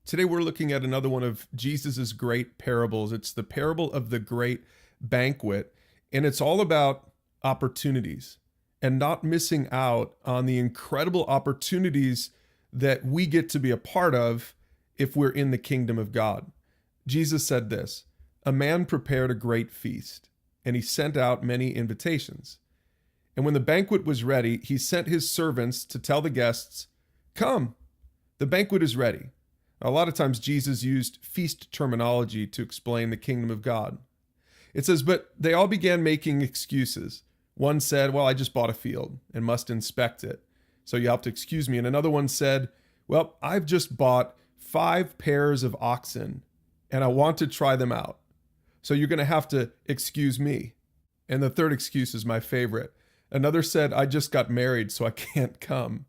Today we're looking at another one of Jesus's great parables. It's the parable of the great banquet, and it's all about opportunities and not missing out on the incredible opportunities that we get to be a part of if we're in the kingdom of God. Jesus said this, "A man prepared a great feast, and he sent out many invitations. And when the banquet was ready, he sent his servants to tell the guests, 'Come, the banquet is ready.'" A lot of times Jesus used feast terminology to explain the kingdom of God. It says, "But they all began making excuses. One said, 'Well, I just bought a field and must inspect it, so you have to excuse me.' And another one said, 'Well, I've just bought 5 pairs of oxen and I want to try them out, so you're going to have to excuse me.' And the third excuse is my favorite. Another said, 'I just got married, so I can't come.'"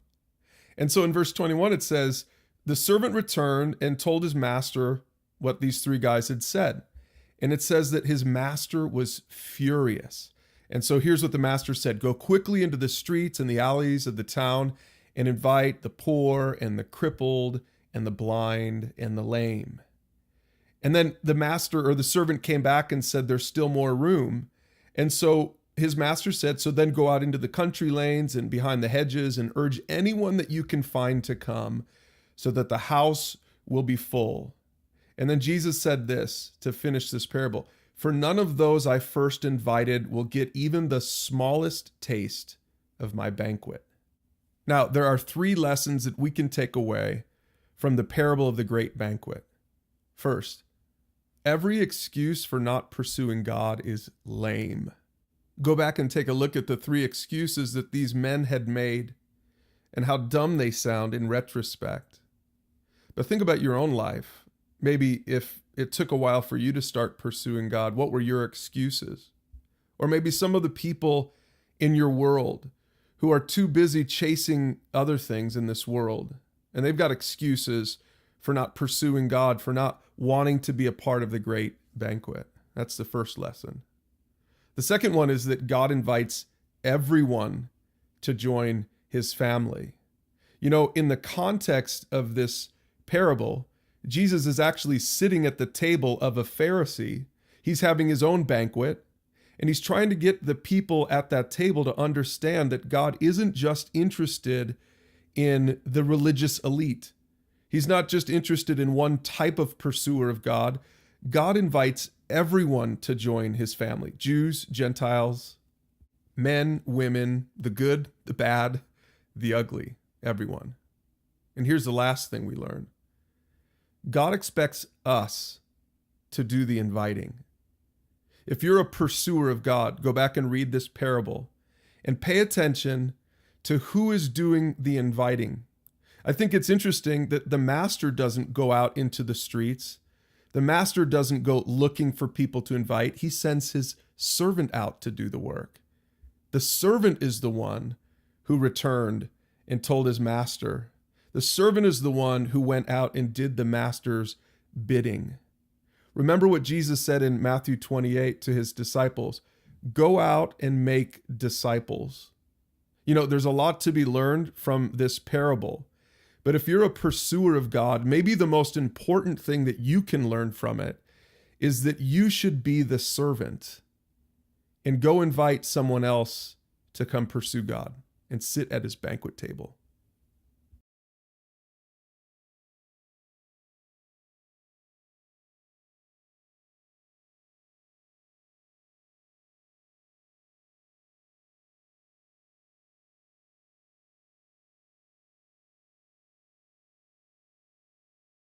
And so in verse 21, it says, "The servant returned and told his master what these 3 guys had said." And it says that his master was furious. And so here's what the master said: "Go quickly into the streets and the alleys of the town and invite the poor and the crippled and the blind and the lame." And then the master or the servant came back and said, "There's still more room." And so his master said, "So then go out into the country lanes and behind the hedges and urge anyone that you can find to come, so that the house will be full." And then Jesus said this to finish this parable: "For none of those I first invited will get even the smallest taste of my banquet." Now, there are 3 lessons that we can take away from the parable of the great banquet. First, every excuse for not pursuing God is lame. Go back and take a look at the 3 excuses that these men had made and how dumb they sound in retrospect. But think about your own life. Maybe if it took a while for you to start pursuing God, what were your excuses? Or maybe some of the people in your world who are too busy chasing other things in this world, and they've got excuses for not pursuing God, for not wanting to be a part of the great banquet. That's the first lesson. The second one is that God invites everyone to join his family. You know, in the context of this parable, Jesus is actually sitting at the table of a Pharisee. He's having his own banquet, and he's trying to get the people at that table to understand that God isn't just interested in the religious elite. He's not just interested in one type of pursuer of God. God invites everyone to join his family: Jews, Gentiles, men, women, the good, the bad, the ugly, everyone. And here's the last thing we learn. God expects us to do the inviting. If you're a pursuer of God, go back and read this parable and pay attention to who is doing the inviting. I think it's interesting that the master doesn't go out into the streets. The master doesn't go looking for people to invite. He sends his servant out to do the work. The servant is the one who returned and told his master. The servant is the one who went out and did the master's bidding. Remember what Jesus said in Matthew 28 to his disciples: "Go out and make disciples." You know, there's a lot to be learned from this parable. But if you're a pursuer of God, maybe the most important thing that you can learn from it is that you should be the servant and go invite someone else to come pursue God and sit at his banquet table.